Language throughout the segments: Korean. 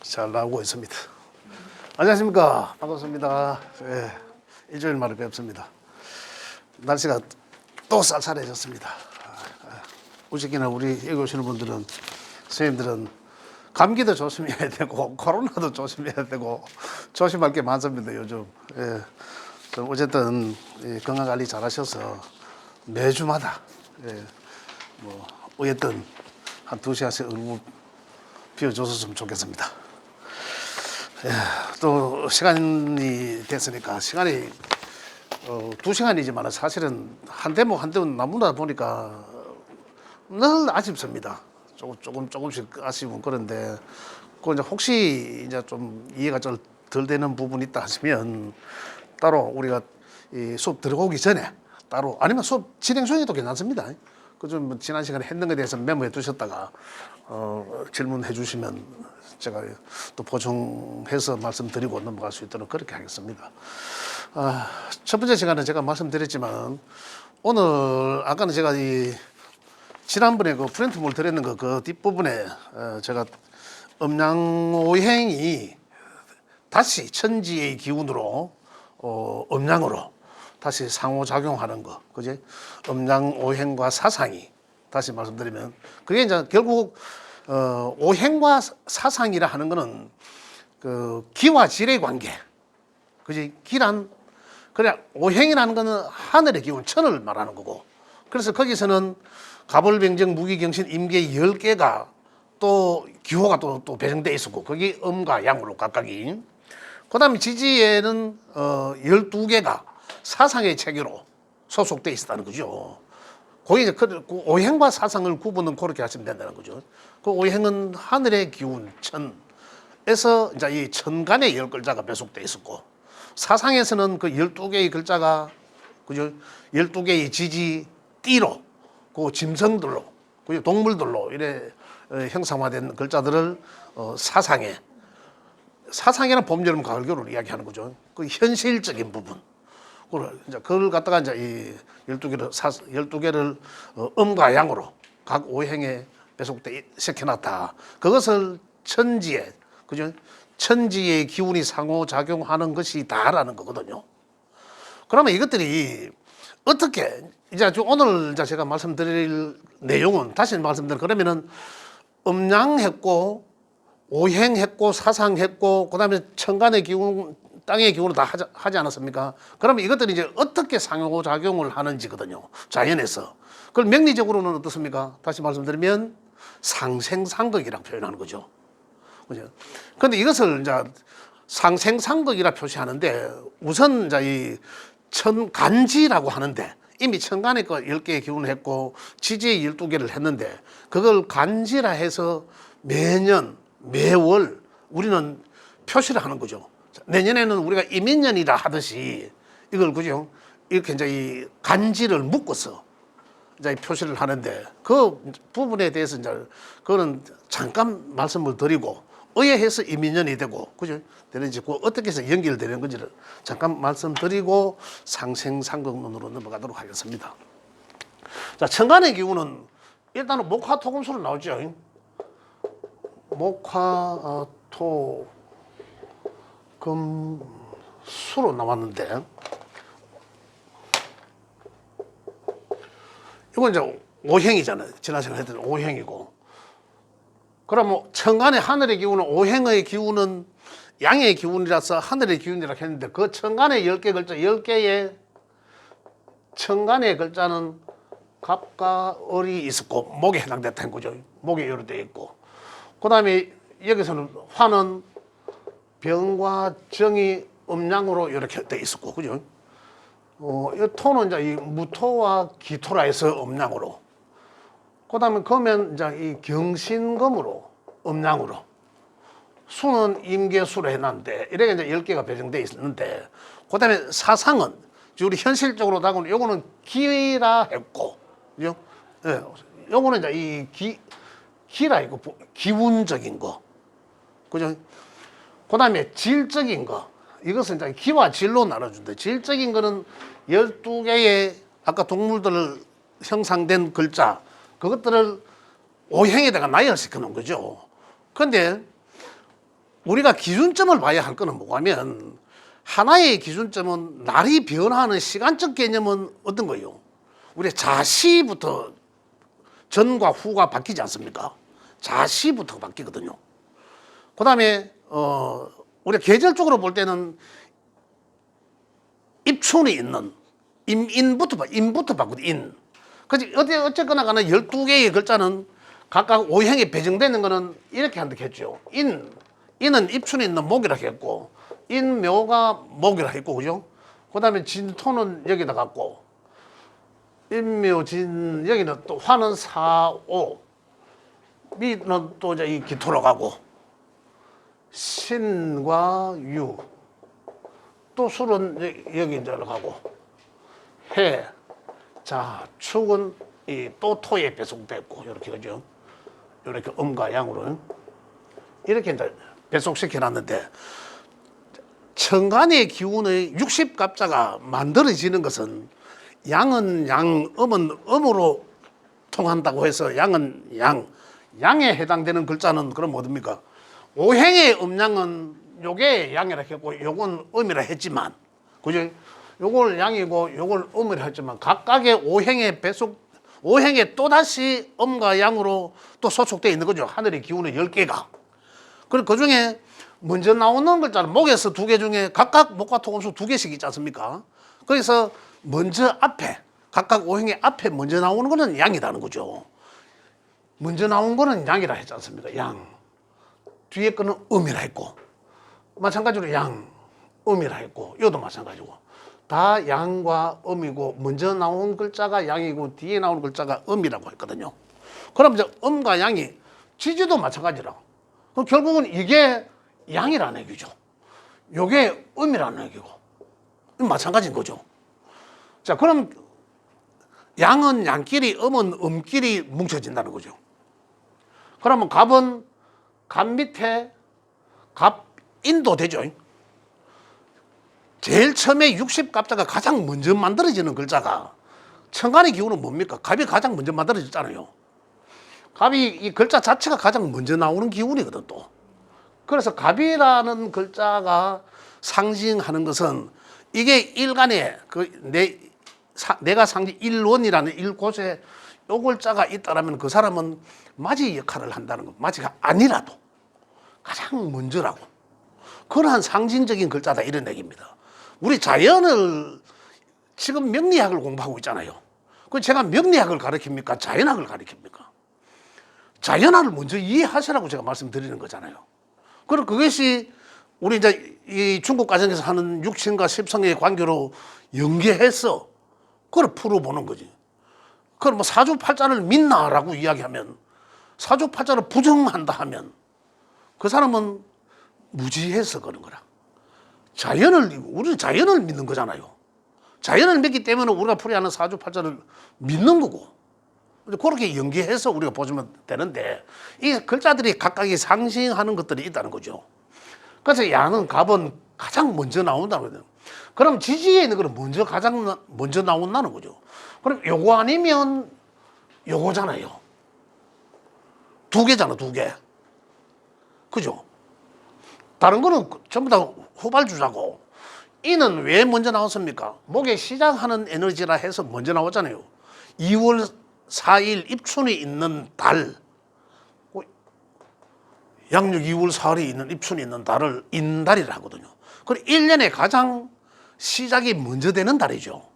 잘 나오고 있습니다. 안녕하십니까. 반갑습니다. 예, 일주일 만에 뵙습니다. 날씨가 또 쌀쌀해졌습니다. 우직기나 우리 여기 오시는 분들은, 선생님들은 감기도 조심해야 되고 코로나도 조심해야 되고 조심할 게 많습니다. 요즘. 예, 좀 어쨌든 건강관리 잘 하셔서 매주마다 어쨌든 한 2시간씩 응급 비워줬으면 좋겠습니다. 예, 또 시간이 됐으니까 시간이 2시간이지만 사실은 한 대목 한 대목 나무다 보니까 늘 아쉽습니다. 조금씩 아쉬운 그런데 그 이제 혹시 이제 좀 이해가 좀 덜 되는 부분이 있다 하시면 따로 우리가 이 수업 들어오기 전에 따로 아니면 수업 진행 중에도 괜찮습니다. 그좀 지난 시간에 했는 것에 대해서 메모해 두셨다가 질문해 주시면 제가 또 보충해서 말씀드리고 넘어갈 수 있도록 그렇게 하겠습니다. 첫 번째 시간에 제가 말씀드렸지만 오늘 아까는 제가 지난번에 그 프린트물 드렸는 그 뒷부분에 제가 음양오행이 다시 천지의 기운으로 음양으로 다시 상호작용하는 거, 그지? 음양오행과 사상이 다시 말씀드리면 그게 이제 결국 오행과 사상이라 하는 거는 그 기와 질의 관계, 그지? 기란 그래 오행이라는 거는 하늘의 기운 천을 말하는 거고, 그래서 거기서는 가벌병정 무기경신 임계 10개가 또 기호가 또 배정돼 있었고 거기 음과 양으로 각각이, 그 다음에 지지에는 12개가 사상의 체계로 소속돼 있었다는 거죠. 거기 이제 그 오행과 사상을 구분은 그렇게 하시면 된다는 거죠. 그 오행은 하늘의 기운 천에서 이제 이 천간의 10글자가 배속돼 있었고, 사상에서는 그 12개의 글자가 그죠? 12개의 지지 띠로 그 짐승들로 그 동물들로 이래 형상화된 글자들을 사상에는 봄, 여름, 가을, 겨울을 이야기하는 거죠. 그 현실적인 부분. 그걸 갖다가 이제 이 12개를 음과 양으로 각 오행에 배속돼 시켜놨다. 그것을 천지에, 그죠? 천지의 기운이 상호작용하는 것이다라는 거거든요. 그러면 이것들이 어떻게, 이제 오늘 이제 제가 말씀드릴 내용은 다시 말씀드리면, 그러면은 음양했고, 오행했고, 사상했고, 그 다음에 천간의 기운, 땅의 기운을 다 하지 않았습니까? 그러면 이것들이 이제 어떻게 상호작용을 하는지거든요. 자연에서. 그걸 명리적으로는 어떻습니까? 다시 말씀드리면 상생상극이라고 표현하는 거죠. 그죠? 근데 이것을 이제 상생상극이라 표시하는데 우선 이제 이 천간지라고 하는데 이미 천간에 거 10개의 기운을 했고 지지에 12개를 했는데 그걸 간지라 해서 매년 매월 우리는 표시를 하는 거죠. 내년에는 우리가 이민년이라 하듯이 이걸 그죠? 이렇게 이제 이 간지를 묶어서 이제 표시를 하는데 그 부분에 대해서 이제 그거는 잠깐 말씀을 드리고 의해해서 이민년이 되고 그죠? 되는지 그 어떻게 해서 연결되는 건지를 잠깐 말씀드리고 상생상극론으로 넘어가도록 하겠습니다. 자, 천간의 기운은 일단은 목화토금수로 나오죠. 목화토 금수로 나왔는데 이건 이제 오행이잖아요. 지난 시간에 했던 오행이고, 그럼 천간의 하늘의 기운은 오행의 기운은 양의 기운이라서 하늘의 기운이라고 했는데 그 천간의 10개 글자 10개의 천간의 글자는 갑과 을이 있었고 목에 해당됐다는 거죠. 목에 열어 되어 있고, 그 다음에 여기서는 화는 병과 정이 음양으로 이렇게 돼 있었고, 그죠? 이 토는 이제 이 무토와 기토라 해서 음양으로, 그 다음에 금은 이제 이 경신금으로 음양으로, 수는 임계수로 해놨는데 이렇게 이제 10개가 배정돼 있었는데, 그 다음에 사상은 우리 현실적으로 다가오는 요거는 기라 했고, 그죠? 예, 요거는 이제 이 기라 있고 기운적인 거, 그죠? 그 다음에 질적인 거, 이것은 이제 기와 질로 나눠준다. 질적인 거는 12개의 아까 동물들 형상된 글자, 그것들을 오행에다가 나열시켜 놓은 거죠. 그런데 우리가 기준점을 봐야 할 거는 뭐냐면 하나의 기준점은 날이 변화하는 시간적 개념은 어떤 거예요? 우리 자시부터 전과 후가 바뀌지 않습니까? 자시부터 바뀌거든요. 그 다음에 우리가 계절적으로 볼 때는 입춘이 있는 인부터 바꾸죠. 인. 그치 어쨌거나 간에 12개의 글자는 각각 오행에 배정되는 거는 이렇게 한다 했죠. 인은 입춘이 있는 목이라 했고 인묘가 목이라 했고 그죠? 그 다음에 진토는 여기다 갖고 인묘진 여기는 또 화는 사오 미는 또 이제 이 기토로 가고 신과 유 또 술은 여기 이제 가고 해 자 축은 이 또 토에 배속됐고 이렇게 그죠? 이렇게 음과 양으로 이렇게 이제 배속시켜 놨는데 천간의 기운의 60갑자가 만들어지는 것은 양은 양, 음은 음으로 통한다고 해서 양은 양에 해당되는 글자는 그럼 뭡니까? 오행의 음양은 요게 양이라 했고 요건 음이라 했지만 그죠? 요걸 양이고 요걸 음이라 했지만 각각의 오행에 또다시 음과 양으로 또 소속되어 있는 거죠. 하늘의 기운의 10개가. 그리고 그 중에 먼저 나오는 글자는 목에서 2개 중에 각각 목과 토금수 2개씩 있지 않습니까? 그래서 먼저 앞에 각각 오행의 앞에 먼저 나오는 거는 양이라는 거죠. 먼저 나온 거는 양이라 했지 않습니까? 양. 뒤에 거는 음이라 했고 마찬가지로 양, 음이라 했고 이것도 마찬가지고 다 양과 음이고 먼저 나온 글자가 양이고 뒤에 나오는 글자가 음이라고 했거든요. 그럼 이제 음과 양이 지지도 마찬가지라고. 그럼 결국은 이게 양이라는 얘기죠. 이게 음이라는 얘기고 마찬가지인 거죠. 자, 그럼 양은 양끼리 음은 음끼리 뭉쳐진다는 거죠. 그러면 갑은 갑 밑에 갑인도 되죠. 제일 처음에 60갑자가 가장 먼저 만들어지는 글자가 천간의 기운은 뭡니까? 갑이 가장 먼저 만들어졌잖아요. 갑이 이 글자 자체가 가장 먼저 나오는 기운이거든 또. 그래서 갑이라는 글자가 상징하는 것은 이게 일간에 내가 상징 일원이라는 일곳에 요 글자가 있다라면 그 사람은 맞이 역할을 한다는 거. 맞이가 아니라도 가장 먼저라고. 그러한 상징적인 글자다 이런 얘기입니다. 우리 자연을 지금 명리학을 공부하고 있잖아요. 그 제가 명리학을 가르칩니까? 자연학을 가르칩니까? 자연학을 먼저 이해하시라고 제가 말씀드리는 거잖아요. 그리고 그것이 우리 이제 이 중국 과정에서 하는 육신과 십성의 관계로 연계해서 그걸 풀어보는 거지. 그걸 뭐 사주팔자를 믿나라고 이야기하면 사주팔자를 부정한다 하면 그 사람은 무지해서 그런 거라. 우리는 자연을 믿는 거잖아요. 자연을 믿기 때문에 우리가 풀이하는 사주팔자를 믿는 거고. 그렇게 연계해서 우리가 보시면 되는데 이 글자들이 각각이 상징하는 것들이 있다는 거죠. 그래서 양은 갑은 가장 먼저 나온다는 거죠. 그럼 지지에 있는 거는 가장 먼저 나온다는 거죠. 그럼 요거 아니면 요거잖아요. 2개잖아, 2개. 그죠? 다른 거는 전부 다 후발주자고. 이는 왜 먼저 나왔습니까? 목에 시작하는 에너지라 해서 먼저 나왔잖아요. 2월 4일 입춘이 있는 달, 양력 2월 4일이 있는 입춘이 있는 달을 인달이라 하거든요. 그리고 1년에 가장 시작이 먼저 되는 달이죠.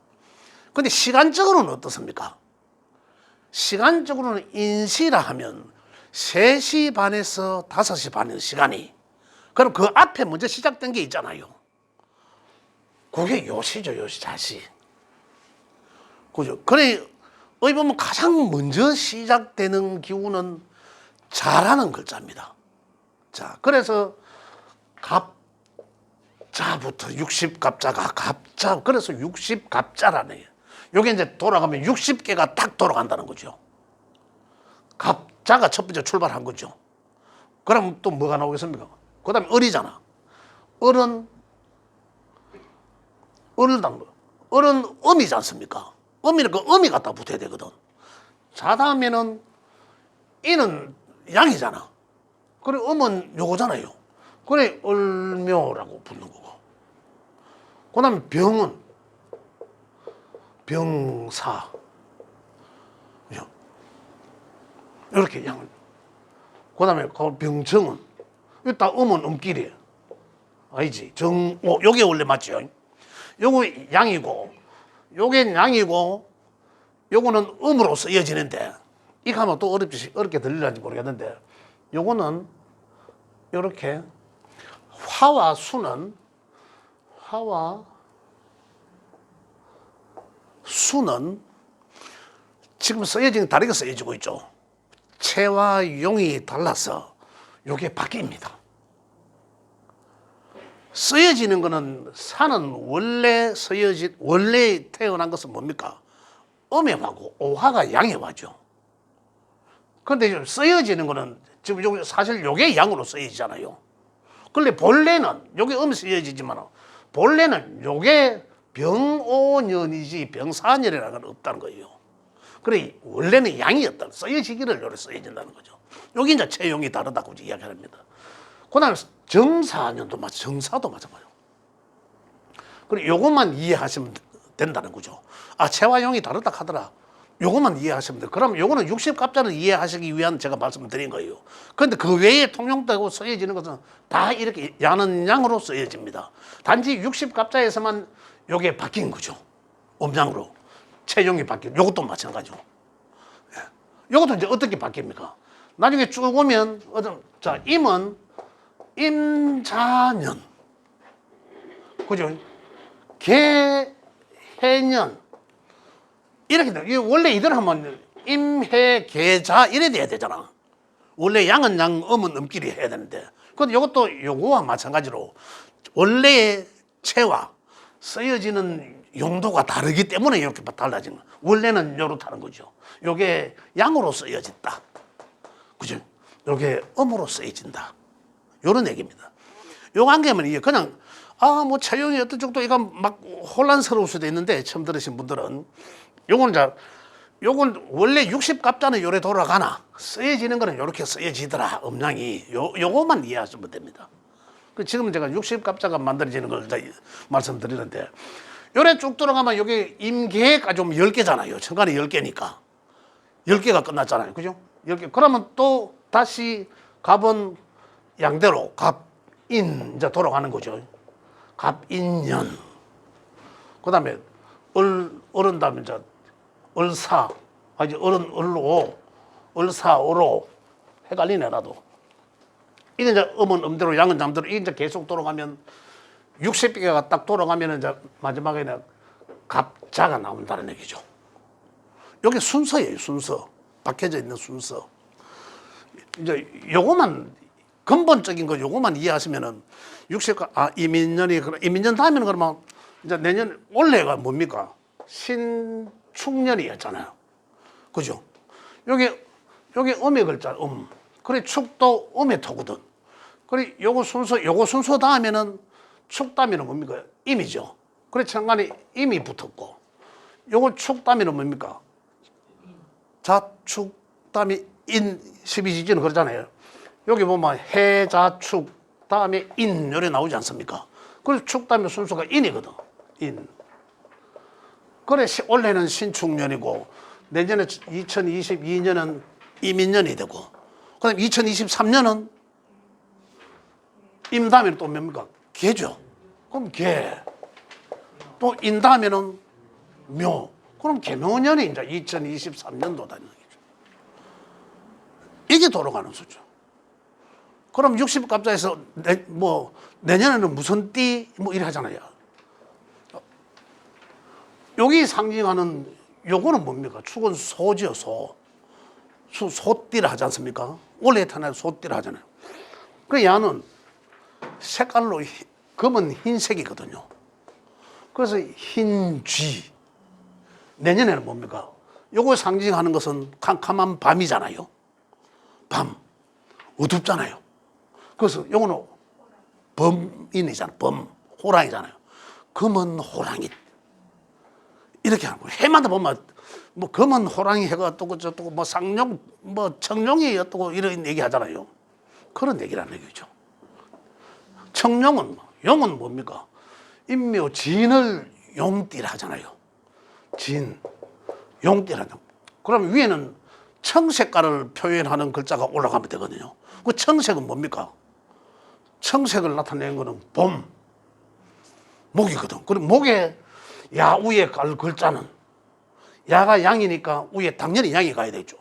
근데 시간적으로는 어떻습니까? 시간적으로는 인시라 하면 3시 반에서 5시 반의 시간이, 그럼 그 앞에 먼저 시작된 게 있잖아요. 그게 요시죠, 요시, 자시. 그죠? 그래, 어디 보면 가장 먼저 시작되는 기운은 자라는 글자입니다. 자, 그래서 갑자부터 60갑자가 갑자, 그래서 60갑자라는 얘기예요. 요게 이제 돌아가면 60개가 딱 돌아간다는 거죠. 갑자가 첫 번째 출발한 거죠. 그럼 또 뭐가 나오겠습니까? 그 다음에 을이잖아. 을은 음이지 않습니까? 음이니까 음이 갖다 붙어야 되거든. 자, 다음에는 이는 양이잖아. 그리고 음은 요거잖아요. 그래 을묘라고 부르는 거고. 그다음에 병은 병사. 그죠? 이렇게 양을. 그다음에 그 병정은 이거 다 음은 음길이에요. 아니지? 요게 원래 맞죠? 요거 양이고, 요게 양이고, 요거는 음으로 쓰여지는데, 이거 하면 또 어렵게 들릴는지 모르겠는데, 요거는 요렇게 화와 수는 지금 쓰여지는 다르게 쓰여지고 있죠. 체와 용이 달라서 요게 바뀝니다. 쓰여지는 거는 사는 원래 태어난 것은 뭡니까? 음의 화고 오화가 양의 화죠. 그런데 쓰여지는 거는 지금 사실 요게 양으로 쓰여지잖아요. 근데 본래는 요게 음이 쓰여지지만 본래는 요게 병오년이지 병사년이라는 건 없다는 거예요. 그래 원래는 양이었다. 쓰여지기를 요래 쓰여진다는 거죠. 여기 이제 체용이 다르다고 이야기합니다. 그다음에 정사년도 정사도 마찬가지요. 그리고 요것만 이해하시면 된다는 거죠. 아, 체와 용이 다르다 하더라. 요것만 이해하시면 돼요. 그럼 요거는 60갑자를 이해하시기 위한 제가 말씀드린 거예요. 그런데 그 외에 통용되고 쓰여지는 것은 다 이렇게 양은 양으로 쓰여집니다. 단지 60갑자에서만 요게 바뀐 거죠. 음양으로. 체용이 바뀐, 요것도 마찬가지죠. 요것도 이제 어떻게 바뀝니까? 나중에 쭉 오면, 자, 임은 임자년. 그죠? 개해년. 이렇게 돼. 원래 이대로 하면 임해, 계자 이래 돼야 되잖아. 원래 양은 양, 음은 음끼리 해야 되는데. 근데 이것도 요거와 마찬가지로 원래의 체와 쓰여지는 용도가 다르기 때문에 이렇게 달라지는 거예요. 원래는 요렇다는 거죠. 요게 양으로 쓰여진다. 그죠? 요게 음으로 쓰여진다. 요런 얘기입니다. 요 관계면 이게 그냥 뭐 체용이 어떤 정도 이건 막 혼란스러울 수도 있는데 처음 들으신 분들은 요건 원래 60갑자는 요래 돌아가나 쓰여지는 거는 요렇게 쓰여지더라. 음양이 요거만 이해하시면 됩니다. 지금 제가 60갑자가 만들어지는 걸 말씀드리는데 요래 쭉 돌아가면 요게 임계까지 좀 10개잖아요. 천간이 10개니까 10개가 끝났잖아요. 그죠? 10개. 그러면 또 다시 갑은 양대로 갑인 이제 돌아가는 거죠. 갑인년. 그다음에 어른 다음에 이제 을사. 아니 을로 을사오로 헷갈리네 나도. 이게 이제 음은 음대로 양은 양대로 이게 이제 계속 돌아가면 60개가 딱 돌아가면 이제 마지막에는 갑자가 나온다는 얘기죠. 여기 순서예요, 순서. 박혀져 있는 순서. 이제 요거만 근본적인 거 요거만 이해하시면은 60가 이민년 다음에는 그러면 이제 내년 올해가 뭡니까? 신축년이었잖아요. 그죠? 여기 음의 글자 그래 축도 음의 토거든. 그래 요거 순서 다음에는 축 다음에는 뭡니까? 임이죠. 그래 천간에 임이 붙었고 요거 축 다음에는 뭡니까? 자축 다음에 인 12지지는 그러잖아요. 여기 보면 해자축 다음에 인 요래 나오지 않습니까? 그래서 축 다음에 순서가 인이거든. 인. 그래 올해는 신축년이고 내년에 2022년은 이민년이 되고 그다음 2023년은 임 다음에는 또 뭡니까? 개죠. 그럼 개. 또 인 다음에는 묘. 그럼 개묘년이 이제 2023년도다. 이게 돌아가는 수죠. 그럼 60갑자에서 내년에는 무슨 띠 이래 하잖아요. 여기 상징하는 요거는 뭡니까? 축은 소지요, 소. 소띠를 하지 않습니까? 원래 태어나서 소띠를 하잖아요. 그 야는 색깔로 검은 흰색이거든요. 그래서 흰쥐. 내년에는 뭡니까? 요거 상징하는 것은 캄캄한 밤이잖아요. 밤. 어둡잖아요. 그래서 요거는 범인이잖아요. 호랑이잖아요. 검은 호랑이. 이렇게 하는 거예요. 해마다 보면 검은 호랑이 해가 어떻고 저떻고 쌍용 청룡이 어떻고 이런 얘기 하잖아요. 그런 얘기라는 얘기죠. 청룡은, 용은 뭡니까? 인묘 진을 용띠라 하잖아요. 진, 용띠라. 그럼 위에는 청색깔을 표현하는 글자가 올라가면 되거든요. 그 청색은 뭡니까? 청색을 나타내는 거는 봄, 목이거든. 그럼 목에 야 위에 갈 글자는 야가 양이니까 위에 당연히 양이 가야 되죠.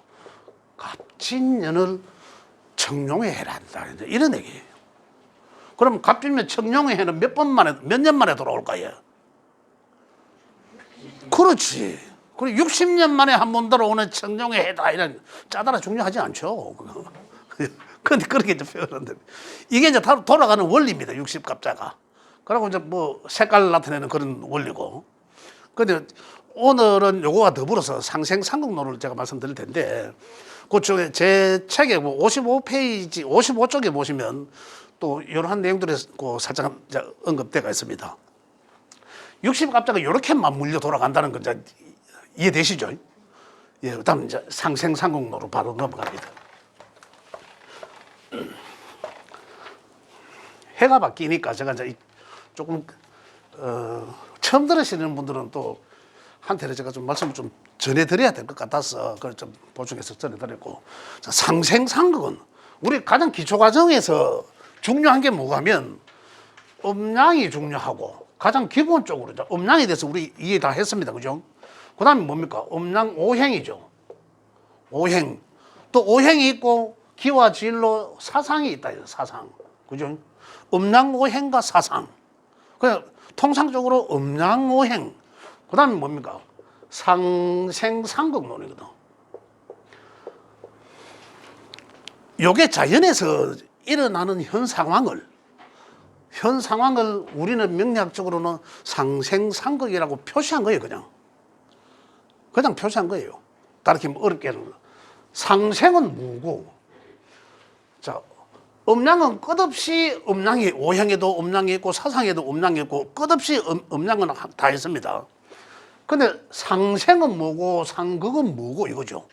갑진년을 청룡의 해라 한다. 이런 얘기예요. 그럼 갑진년 청룡의 해는 몇 년 만에 돌아올까요? 그렇지. 그리고 60년 만에 한 번 들어오는 청룡의 해다. 이런 짜다라 중요하지 않죠. 근데 그렇게 이제 표현하는데 이게 이제 다 돌아가는 원리입니다. 60갑자가. 그리고 이제 뭐 색깔 나타내는 그런 원리고. 근데 오늘은 요거와 더불어서 상생상극론을 제가 말씀드릴 텐데 그쪽에 제 책에 뭐 55페이지, 55쪽에 보시면 또 이러한 내용들이 살짝 언급되어 있습니다. 60갑자가 이렇게 맞물려 돌아간다는 건 이제 이해되시죠? 예, 그다음 이제 상생상극론으로 바로 넘어갑니다. 해가 바뀌니까 제가 이제 조금 처음 들으시는 분들은 또 한테는 제가 좀 말씀을 좀 전해드려야 될 것 같아서 그걸 좀 보충해서 전해드렸고, 상생상극은 우리 가장 기초 과정에서 중요한 게 뭐가 하면 음양이 중요하고 가장 기본적으로 음양에 대해서 우리 이해 다 했습니다. 그죠? 그 다음에 뭡니까? 음양 오행이죠. 오행. 또 오행이 있고 기와 진로 사상이 있다. 사상. 그죠? 음양 오행과 사상. 그냥 통상적으로 음양 오행. 그 다음에 뭡니까? 상생상극론이거든. 요게 자연에서 일어나는 현 상황을 우리는 명리학적으로는 상생상극이라고 표시한 거예요. 그냥 표시한 거예요. 다르게 뭐 어렵게 상생은 뭐고, 자, 음양은 끝없이 음양이 오행에도 음양이 있고 사상에도 음양이 있고 끝없이 음양은 다 있습니다. 근데 상생은 뭐고 상극은 뭐고 이거죠.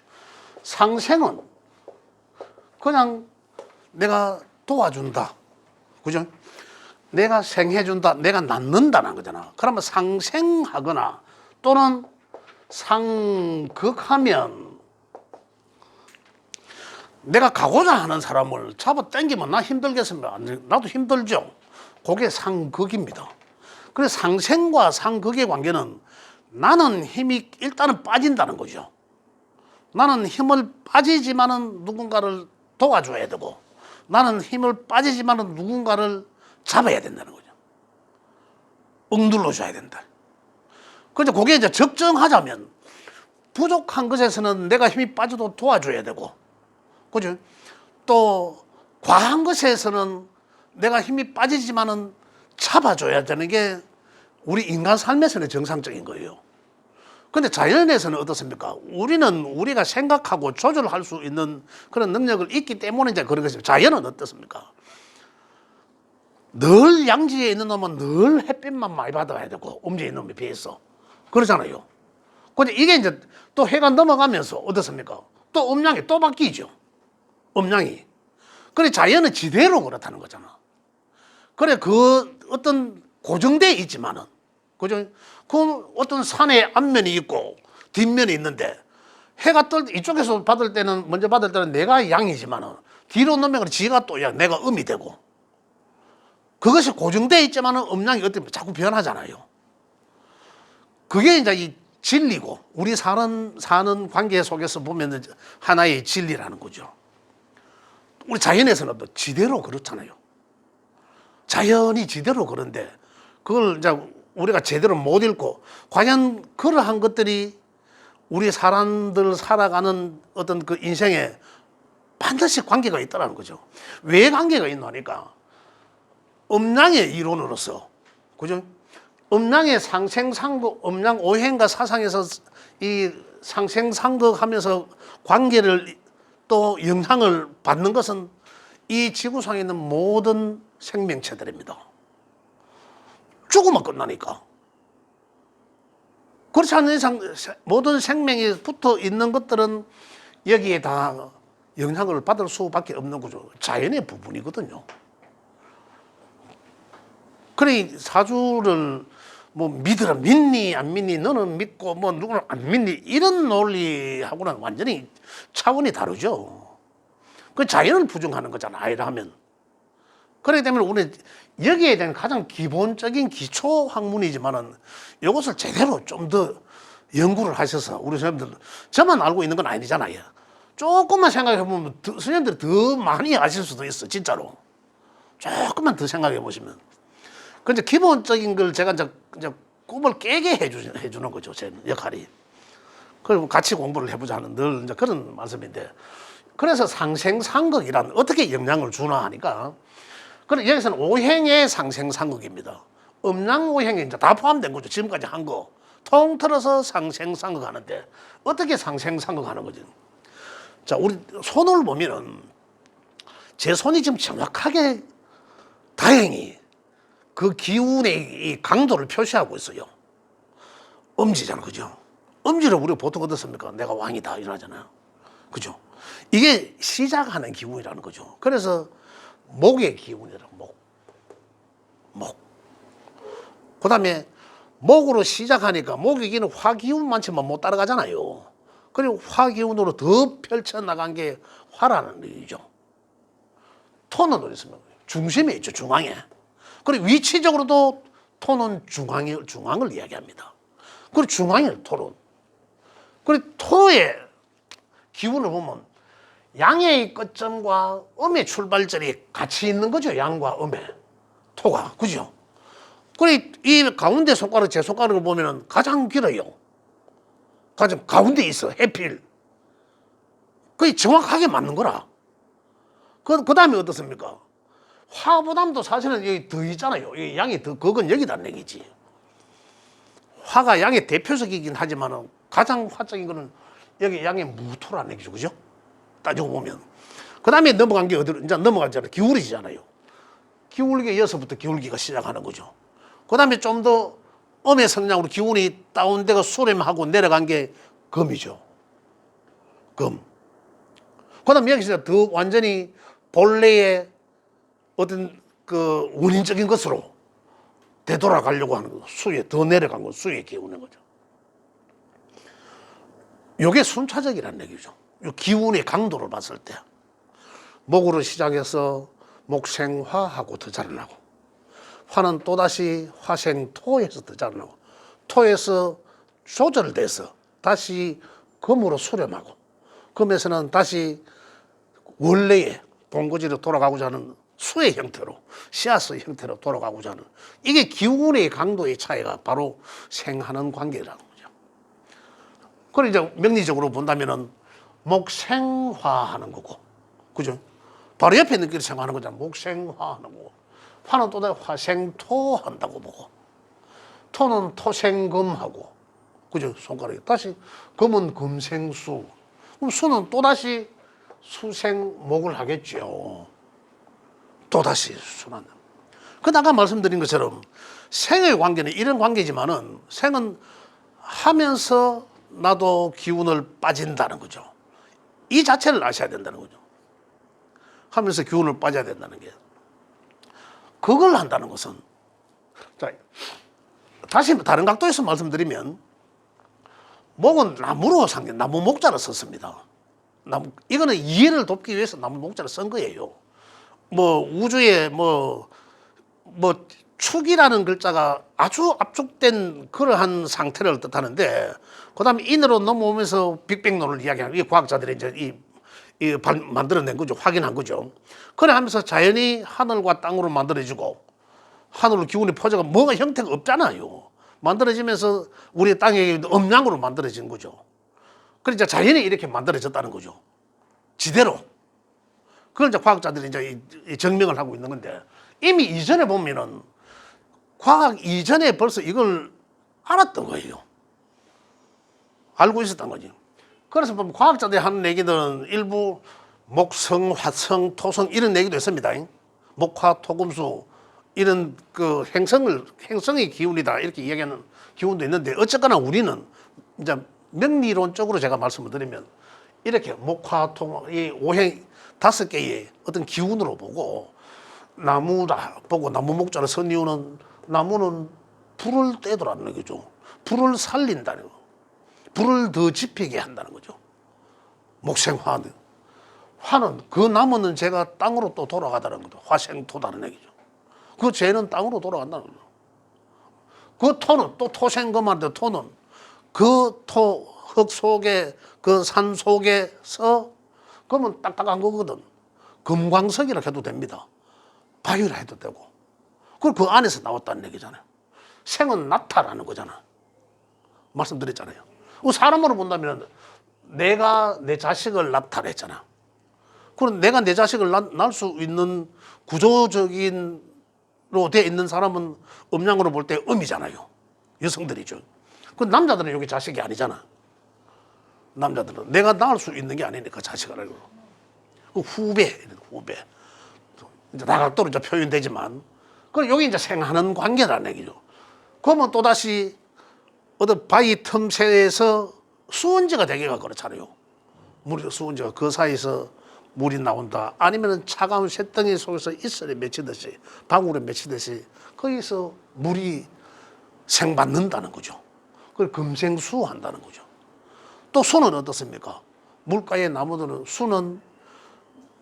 상생은 그냥 내가 도와준다. 그죠? 내가 생해준다. 내가 낳는다는 거잖아. 그러면 상생하거나 또는 상극하면 내가 가고자 하는 사람을 잡아 당기면 나 힘들겠습니다. 나도 힘들죠. 그게 상극입니다. 그래서 상생과 상극의 관계는 나는 힘이 일단은 빠진다는 거죠. 나는 힘을 빠지지만은 누군가를 도와줘야 되고 나는 힘을 빠지지만은 누군가를 잡아야 된다는 거죠. 억눌러줘야 된다. 그래서 그게 이제 적정하자면 부족한 것에서는 내가 힘이 빠져도 도와줘야 되고, 그죠? 또 과한 것에서는 내가 힘이 빠지지만은 잡아줘야 되는 게 우리 인간 삶에서는 정상적인 거예요. 근데 자연에서는 어떻습니까? 우리는 우리가 생각하고 조절할 수 있는 그런 능력을 있기 때문에 이제 그런 것입니다. 자연은 어떻습니까? 늘 양지에 있는 놈은 늘 햇빛만 많이 받아야 되고 음지에 있는 놈에 비해서 그러잖아요. 근데 이게 이제 또 해가 넘어가면서 어떻습니까? 또 음양이 또 바뀌죠. 음양이. 그래 자연은 지대로 그렇다는 거잖아. 그래 그 어떤 고정돼 있지만은, 그죠? 그 어떤 산의 앞면이 있고 뒷면이 있는데 해가 이쪽에서 받을 때는 먼저 받을 때는 내가 양이지만은 뒤로 넘어가면 지가 또 양, 내가 음이 되고 그것이 고정돼 있지만은 음양이 어떻게 자꾸 변하잖아요. 그게 이제 이 진리고 우리 사는 관계 속에서 보면 하나의 진리라는 거죠. 우리 자연에서는 또 지대로 그렇잖아요. 자연이 지대로 그런데 그걸 이제 우리가 제대로 못 읽고 과연 그러한 것들이 우리 사람들 살아가는 어떤 그 인생에 반드시 관계가 있다는 거죠. 왜 관계가 있나 하니까 음양의 이론으로서, 그죠? 음양의 상생상극, 음양 오행과 사상에서 이 상생상극 하면서 관계를 또 영향을 받는 것은 이 지구상에 있는 모든 생명체들입니다. 죽으면 끝나니까. 그렇지 않은 이상 모든 생명이 붙어 있는 것들은 여기에 다 영향을 받을 수밖에 없는 거죠. 자연의 부분이거든요. 그래 사주를 뭐 믿으라 믿니 안 믿니 너는 믿고 뭐 누구는 안 믿니 이런 논리하고는 완전히 차원이 다르죠. 그 자연을 부정하는 거잖아 아이라 하면. 그렇기 때문에 우리 여기에 대한 가장 기본적인 기초 학문이지만은 이것을 제대로 좀 더 연구를 하셔서 우리 선생님들 저만 알고 있는 건 아니잖아요. 조금만 생각해 보면 선생님들이 더 많이 아실 수도 있어 진짜로. 조금만 더 생각해 보시면. 근데 기본적인 걸 제가 이제 꿈을 깨게 해주는 거죠 제 역할이. 그리고 같이 공부를 해보자는 늘 이제 그런 말씀인데. 그래서 상생상극이란 어떻게 영향을 주나 하니까. 그럼 여기서는 오행의 상생상극입니다. 음양오행이 이제 다 포함된 거죠. 지금까지 한 거. 통틀어서 상생상극 하는데 어떻게 상생상극 하는 거지? 자, 우리 손을 보면은 제 손이 지금 정확하게 다행히 그 기운의 이 강도를 표시하고 있어요. 엄지잖아, 그죠? 엄지를 우리가 보통 어떻습니까? 내가 왕이다 이러잖아요. 그죠? 이게 시작하는 기운이라는 거죠. 그래서 목의 기운이라고 목. 그 다음에 목으로 시작하니까 목의 기운은 화기운만치만 못 따라가잖아요. 그리고 화기운으로 더 펼쳐나간 게 화라는 얘기죠. 토는 어디 있습니까? 중심에 있죠, 중앙에. 그리고 위치적으로도 토는 중앙을 이야기합니다. 그리고 중앙일 토론. 그리고 토의 기운을 보면 양의 끝점과 음의 출발점이 같이 있는 거죠. 양과 음의 토가. 그죠? 그리고 이 가운데 손가락, 제 손가락을 보면 가장 길어요. 가장 가운데 있어, 해필. 그게 정확하게 맞는 거라. 그 다음에 어떻습니까? 화보담도 사실은 여기 더 있잖아요. 여기 양이 더, 그건 여기다는 얘기지. 화가 양의 대표적이긴 하지만 가장 화적인 거는 여기 양의 무토라는 얘기죠. 그죠? 따지고 보면. 그 다음에 넘어간 게 어디로, 이제 넘어가잖아요. 기울이잖아요. 기울기 이어서부터 기울기가 시작하는 거죠. 그 다음에 좀 더 음의 성량으로 기운이 다운되고 수렴하고 내려간 게 금이죠. 금. 그 다음에 여기서 더 완전히 본래의 어떤 그 원인적인 것으로 되돌아가려고 하는 거. 수에 더 내려간 거, 수에 기운인 거죠. 이게 순차적이라는 얘기죠. 이 기운의 강도를 봤을 때. 목으로 시작해서 목생화하고 더 자라나고, 화는 또다시 화생토에서 더 자라나고, 토에서 조절돼서 다시 금으로 수렴하고, 금에서는 다시 원래의 본고지로 돌아가고자 하는 수의 형태로, 씨앗의 형태로 돌아가고자 하는, 이게 기운의 강도의 차이가 바로 생하는 관계라는 거죠. 그리고 이제 명리적으로 본다면은 목생화하는 거고, 그죠? 바로 옆에 있는 게 생화하는 거잖아. 목생화하는 거고. 화는 또 화생토 한다고 보고. 토는 토생금하고. 그죠? 손가락에. 다시 금은 금생수. 그럼 수는 또다시 수생목을 하겠죠. 또다시 수는. 그 아까 말씀드린 것처럼 생의 관계는 이런 관계지만은 생은 하면서 나도 기운을 빠진다는 거죠. 이 자체를 아셔야 된다는 거죠. 하면서 기운을 빠져야 된다는 게. 그걸 한다는 것은, 자, 다시 다른 각도에서 말씀드리면, 목은 나무로 나무 목자를 썼습니다. 이거는 이해를 돕기 위해서 나무 목자를 쓴 거예요. 뭐, 우주에 축이라는 글자가 아주 압축된 그러한 상태를 뜻하는데, 그 다음에 인으로 넘어오면서 빅뱅론을 이야기하는, 이 과학자들이 이제 만들어낸 거죠. 확인한 거죠. 그래 하면서 자연이 하늘과 땅으로 만들어지고, 하늘로 기운이 퍼져가 뭐가 형태가 없잖아요. 만들어지면서 우리 땅이 음양으로 만들어진 거죠. 그러니까 자연이 이렇게 만들어졌다는 거죠. 지대로. 그걸 이제 과학자들이 이제 증명을 하고 있는 건데, 이미 이전에 보면은 과학 이전에 벌써 이걸 알았던 거예요. 알고 있었던 거지. 그래서 보면 과학자들이 하는 얘기들은 일부 목성, 화성, 토성 이런 얘기도 있습니다. 목화, 토금수 이런 그 행성의 기운이다 이렇게 이야기하는 기운도 있는데, 어쨌거나 우리는 이제 명리론적으로 제가 말씀을 드리면 이렇게 목화, 토, 이 오행 5개의 어떤 기운으로 보고, 나무다 보고 나무 목자를 선 이유는 나무는 불을 떼더라는 거죠. 불을 살린다는 거. 불을 더 지피게 한다는 거죠. 목생화는. 화는 그 나무는 제가 땅으로 또 돌아가다는 거죠. 화생토다는 얘기죠. 그 죄는 땅으로 돌아간다는 거죠. 그 토는 또 토생금한데 토는 그 토 흙 속에 그 산 속에서 그러면 딱딱한 거거든. 금광석이라 해도 됩니다. 바위라 해도 되고. 그걸 그 안에서 나왔다는 얘기잖아요. 생은 나타라는 거잖아. 말씀드렸잖아요. 사람으로 본다면 내가 내 자식을 낳다라 했잖아. 그럼 내가 내 자식을 낳을 수 있는 구조적인로 되어 있는 사람은 음양으로 볼 때 음이잖아요. 여성들이죠. 그 남자들은 여기 자식이 아니잖아. 남자들은 내가 낳을 수 있는 게 아니니까 자식을 알고. 그 후배. 이제 다각도로 이제 표현되지만, 그 여기 이제 생하는 관계라는 얘기죠. 그러면 또 다시 어떤 바위 틈새에서 수은지가 되기가 그렇잖아요. 물이 수은지가 그 사이에서 물이 나온다. 아니면 차가운 쇳덩이 속에서 이슬에 맺히듯이, 방울에 맺히듯이 거기서 물이 생받는다는 거죠. 그걸 금생수한다는 거죠. 또 수는 어떻습니까? 물가의 나무들은 수는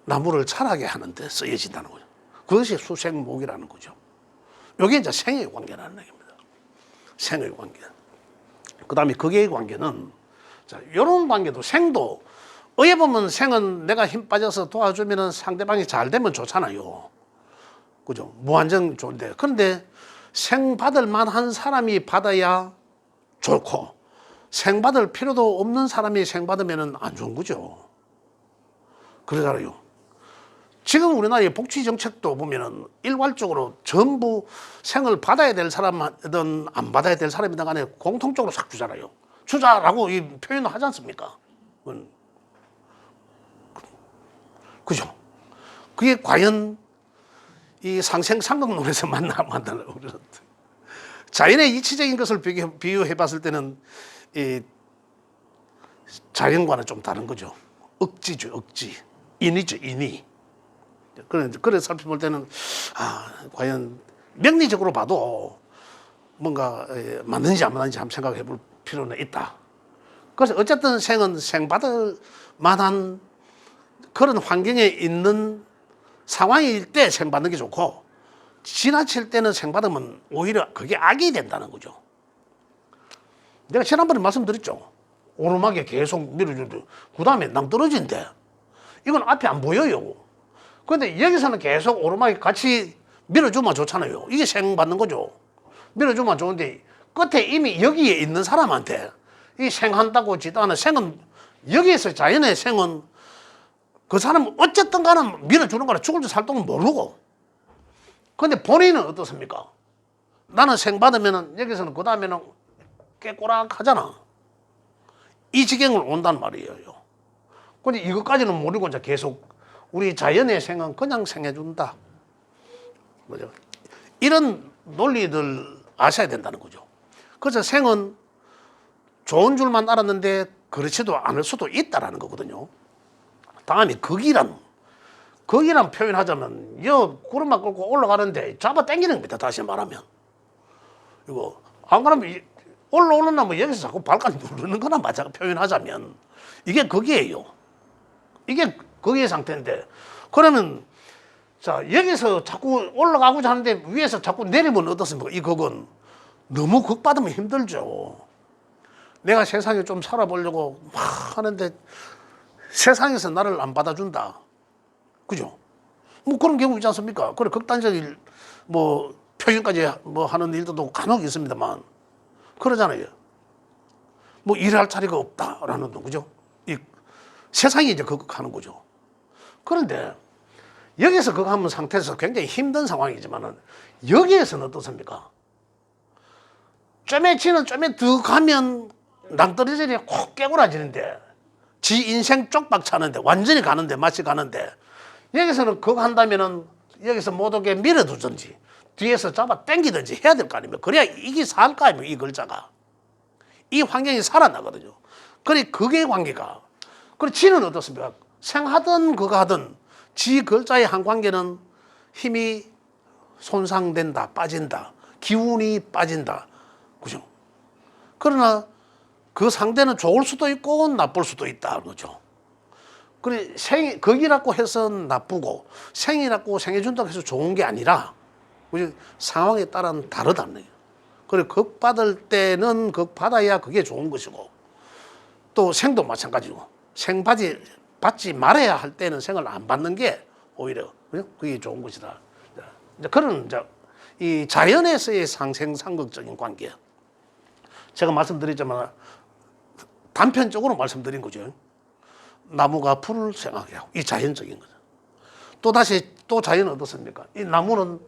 나무를 자라게 하는 데 쓰여진다는 거죠. 그것이 수생목이라는 거죠. 이게 이제 생의 관계라는 얘기입니다. 생의 관계. 그 다음에 극의 관계는, 자, 이런 관계도 생도, 어에 보면 생은 내가 힘 빠져서 도와주면 상대방이 잘 되면 좋잖아요. 그죠? 무한정 좋은데. 그런데 생 받을 만한 사람이 받아야 좋고, 생 받을 필요도 없는 사람이 생 받으면 안 좋은 거죠. 그러잖아요. 지금 우리나라의 복지 정책도 보면은 일괄적으로 전부 생을 받아야 될 사람이든 안 받아야 될 사람이든 간에 공통적으로 싹 주잖아요. 주자라고 이 표현을 하지 않습니까? 그죠? 그게 과연 이 상생상극론에서 만나는 자연의 이치적인 것을 비유해 봤을 때는 이 자연과는 좀 다른 거죠. 억지죠, 억지. 인이죠, 인이. 그래서 살펴볼 때는, 과연 명리적으로 봐도 뭔가 맞는지 안 맞는지 한번 생각해 볼 필요는 있다. 그래서 어쨌든 생은 생받을 만한 그런 환경에 있는 상황일 때 생받는 게 좋고, 지나칠 때는 생받으면 오히려 그게 악이 된다는 거죠. 내가 지난번에 말씀드렸죠. 오르막에 계속 밀어주고 그 다음에 낭떠러지인데 이건 앞이 안 보여요. 그런데 여기서는 계속 오르막에 같이 밀어주면 좋잖아요. 이게 생받는 거죠. 밀어주면 좋은데 끝에 이미 여기에 있는 사람한테 이 생한다고 지도하는 생은, 여기에서 자연의 생은 그 사람은 어쨌든 간에 밀어주는 거라 죽을지 살 동안 모르고. 근데 본인은 어떻습니까? 나는 생 받으면은 여기서는 그 다음에는 깨꼬락 하잖아. 이 지경을 온단 말이에요. 근데 이것까지는 모르고 이제 계속 우리 자연의 생은 그냥 생해준다. 뭐죠? 이런 논리들 아셔야 된다는 거죠. 그래서 생은 좋은 줄만 알았는데 그렇지도 않을 수도 있다라는 거거든요. 다음에 극이란 표현하자면 여 구름만 끌고 올라가는데 잡아 당기는 겁니다. 다시 말하면 이거 안 그러면 올라오는 나무 여기서 자꾸 발까지 누르는 거나 마찬가지. 표현하자면 이게 극이에요. 이게 극의 상태인데, 그러면 자 여기서 자꾸 올라가고자 하는데 위에서 자꾸 내리면 어떻습니까? 이 극은 너무 극 받으면 힘들죠. 내가 세상에 좀 살아보려고 막 하는데 세상에서 나를 안 받아준다. 그죠? 뭐 그런 경우 있지 않습니까? 그래, 극단적인 뭐 표현까지 뭐 하는 일도 간혹 있습니다만, 그러잖아요. 뭐 일할 자리가 없다라는 거, 그죠? 이 세상이 이제 극하는 거죠. 그런데 여기서 극하는 상태에서 굉장히 힘든 상황이지만은 여기에서는 어떻습니까? 좀에 더 가면 낭떠러지에 콕 깨고라지는데, 지 인생 쪽박 차는데, 완전히 가는데, 맛이 가는데, 여기서는 그거 한다면은 여기서 못 오게 밀어두든지 뒤에서 잡아 당기든지 해야 될 거 아닙니까? 그래야 이게 살 거 아닙니까? 이 글자가. 이 환경이 살아나거든요. 그래, 그게 관계가. 그래, 지는 어떻습니까? 생하든 그거 하든 지 글자의 한 관계는 힘이 손상된다, 빠진다, 기운이 빠진다, 그죠? 그러나 그 상대는 좋을 수도 있고 나쁠 수도 있다, 그죠? 그래 거기라고 해서 나쁘고 생이라고 생해준다고 해서 좋은 게 아니라, 그죠? 상황에 따라는 다르다는 거예요. 그래 극 받을 때는 극 받아야 그게 좋은 것이고, 또 생도 마찬가지고 생 받지 말아야 할 때는 생을 안 받는 게 오히려 그게 좋은 것이다. 이제 그런 이 자연에서의 상생상극적인 관계, 제가 말씀드렸지만 단편적으로 말씀드린 거죠. 나무가 풀을 생하게 하고, 이 자연적인 거죠. 또 자연은 어떻습니까? 이 나무는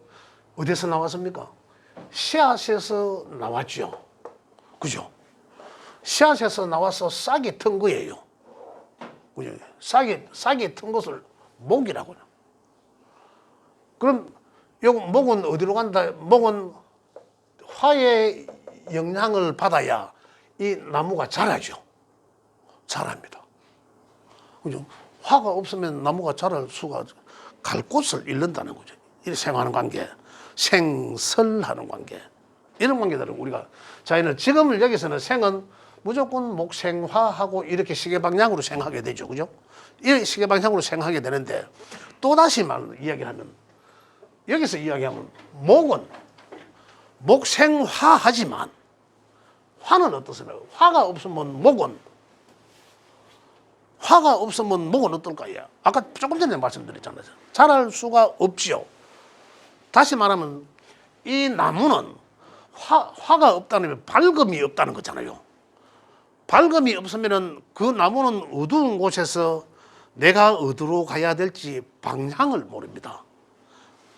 어디서 나왔습니까? 씨앗에서 나왔죠. 그죠? 씨앗에서 나와서 싹이 튼 거예요. 그죠? 싹이 튼 것을 목이라고 해요. 그럼 요거 목은 어디로 간다? 목은 화의 영향을 받아야 이 나무가 자라죠. 자랍니다. 그죠? 화가 없으면 나무가 자랄 수가, 갈 곳을 잃는다는 거죠. 이렇게 생활하는 관계, 생설하는 관계, 이런 관계들을 우리가 자연을, 지금 여기서는 생은 무조건 목생화하고 이렇게 시계 방향으로 생하게 되죠. 그죠? 이 시계 방향으로 생하게 되는데, 또다시 이야기하면, 여기서 이야기하면 목은 목생화하지만 화는 어떻습니까? 화가 없으면 목은 어떨까요? 아까 조금 전에 말씀드렸잖아요. 자랄 수가 없지요. 다시 말하면 이 나무는 화가 없다는 게 밝음이 없다는 거잖아요. 밝음이 없으면 그 나무는 어두운 곳에서 내가 어디로 가야 될지 방향을 모릅니다.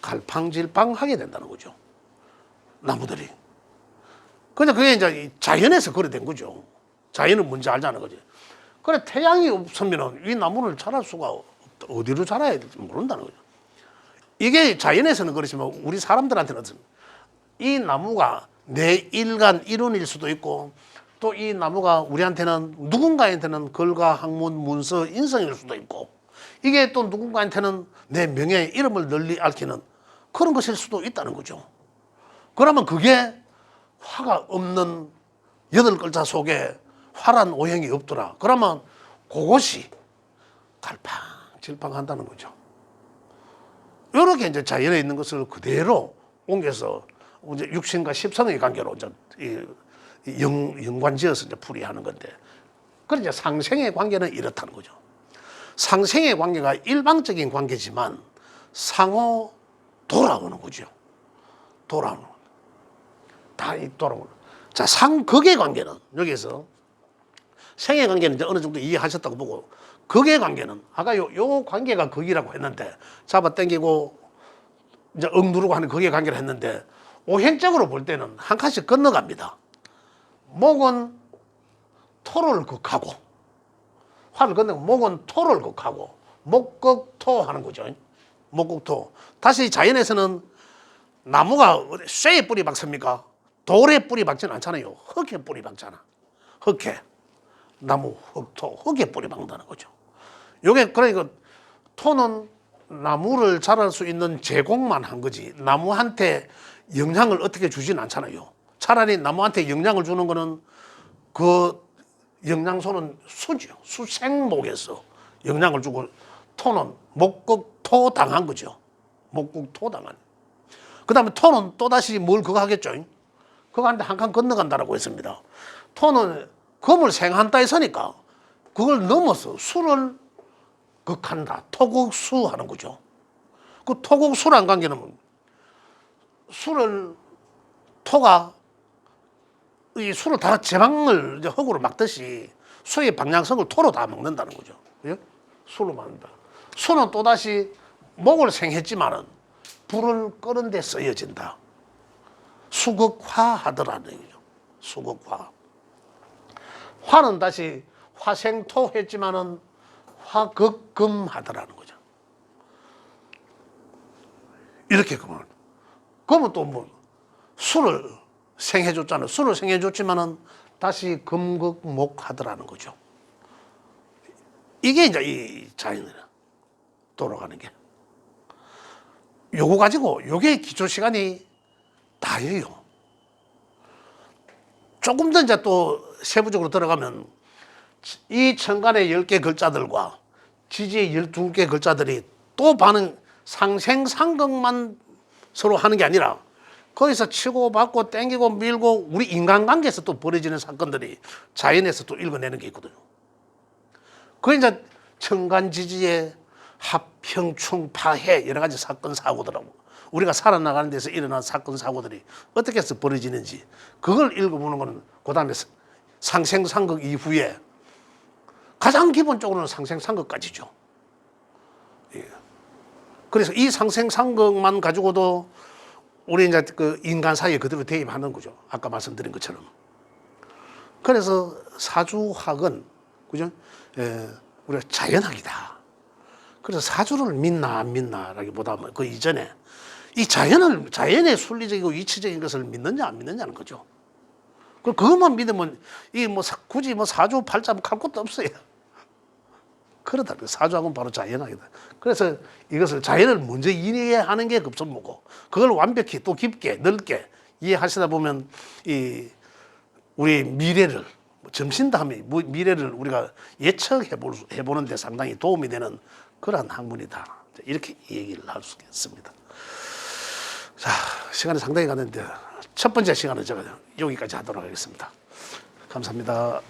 갈팡질팡하게 된다는 거죠. 나무들이. 그냥 그게 이제 자연에서 그래 된 거죠. 자연은 뭔지 알자는 거지. 그래 태양이 없으면 이 나무는 자랄 수가 없다. 어디로 자라야 될지 모른다는 거죠. 이게 자연에서는 그렇지만 우리 사람들한테는 이 나무가 내 일간 일원일 수도 있고, 또 이 나무가 우리한테는, 누군가한테는 글과 학문 문서 인성일 수도 있고, 이게 또 누군가한테는 내 명예 이름을 널리 앓히는 그런 것일 수도 있다는 거죠. 그러면 그게 화가 없는 8글자 속에 화란 오행이 없더라. 그러면 그것이 갈팡질팡한다는 거죠. 이렇게 이제 자연에 있는 것을 그대로 옮겨서 이제 육신과 십성의 관계로 이제 연관지어서 이제 풀이하는 건데, 그런 이제 상생의 관계는 이렇다는 거죠. 상생의 관계가 일방적인 관계지만 상호 돌아오는 거죠. 돌아오는 거. 다 돌아오는. 자, 상극의 관계는, 여기서 생의 관계는 이제 어느 정도 이해하셨다고 보고, 극의 관계는 아까 요 관계가 극이라고 했는데, 잡아 당기고 이제 누르고 하는 극의 관계를 했는데, 오행적으로 볼 때는 한 칸씩 건너갑니다. 목은 토를 극하고, 화를 건너고 목은 토를 극하고, 목극토 하는 거죠. 목극토. 다시 자연에서는 나무가 쇠에 뿌리 박습니까? 돌에 뿌리 박지는 않잖아요. 흙에 뿌리 박잖아. 흙에. 나무, 흙토, 흙에 뿌리 박는다는 거죠. 요게 그러니까 토는 나무를 자랄 수 있는 제공만 한 거지, 나무한테 영향을 어떻게 주진 않잖아요. 차라리 나무한테 영향을 주는 거는 그 영양소는 수죠. 수생목에서 영향을 주고, 토는 목극토 당한 거죠. 목극토 당한. 그 다음에 토는 또다시 뭘 그거 하겠죠. 그거 하는데 한 칸 건너간다라고 했습니다. 토는 금을 생한다 했으니까 그걸 넘어서 수를 극한다. 토극수 하는 거죠. 그 토극수란 관계는 토가 이 수를 다 제방을 이제 흙으로 막듯이 수의 방향성을 토로 다 먹는다는 거죠. 예? 수로 막는다. 수는 또다시 목을 생했지만은 불을 끄는 데 쓰여진다. 수극화하더라는 거죠. 수극화. 화는 다시 화생토 했지만은 화극금하더라는 거죠. 이렇게 그러면 또 뭐 수를 생해줬잖아요. 수를 생해줬지만은 다시 금극목하더라는 거죠. 이게 이제 이 자연이라 돌아가는 게. 요거 가지고 요게 기초 시간이 다예요. 조금 더 이제 또 세부적으로 들어가면 이 천간의 10개 글자들과 지지의 12개 글자들이 또 반응 상생상극만 서로 하는 게 아니라 거기서 치고 받고 땡기고 밀고 우리 인간관계에서 또 벌어지는 사건들이 자연에서 또 읽어내는 게 있거든요. 그게 이제 천간지지의 합형충 파해 여러 가지 사건 사고들하고 우리가 살아나가는 데서 일어난 사건 사고들이 어떻게 해서 벌어지는지 그걸 읽어보는 거는 그다음에 상생상극 이후에 가장 기본적으로는 상생상극까지죠. 예. 그래서 이 상생상극만 가지고도 우리 이제 그 인간 사이에 그대로 대입하는 거죠. 아까 말씀드린 것처럼. 그래서 사주학은 그죠? 우리가 자연학이다. 그래서 사주를 믿나 안 믿나라기보다는 그 이전에 이 자연의 순리적이고 이치적인 것을 믿느냐 안 믿느냐는 거죠. 그것만 믿으면 이 뭐 굳이 뭐 사주 팔자 할 것도 없어요. 그러다 사주학은 바로 자연학이다. 그래서 이것을 자연을 먼저 이해하는 게 급선무고 그걸 완벽히 또 깊게 넓게 이해하시다 보면 이 우리 미래를 점신다음에 미래를 우리가 해보는 데 상당히 도움이 되는 그러한 학문이다. 이렇게 얘기를 할 수 있습니다. 자, 시간이 상당히 갔는데 첫 번째 시간은 제가 여기까지 하도록 하겠습니다. 감사합니다.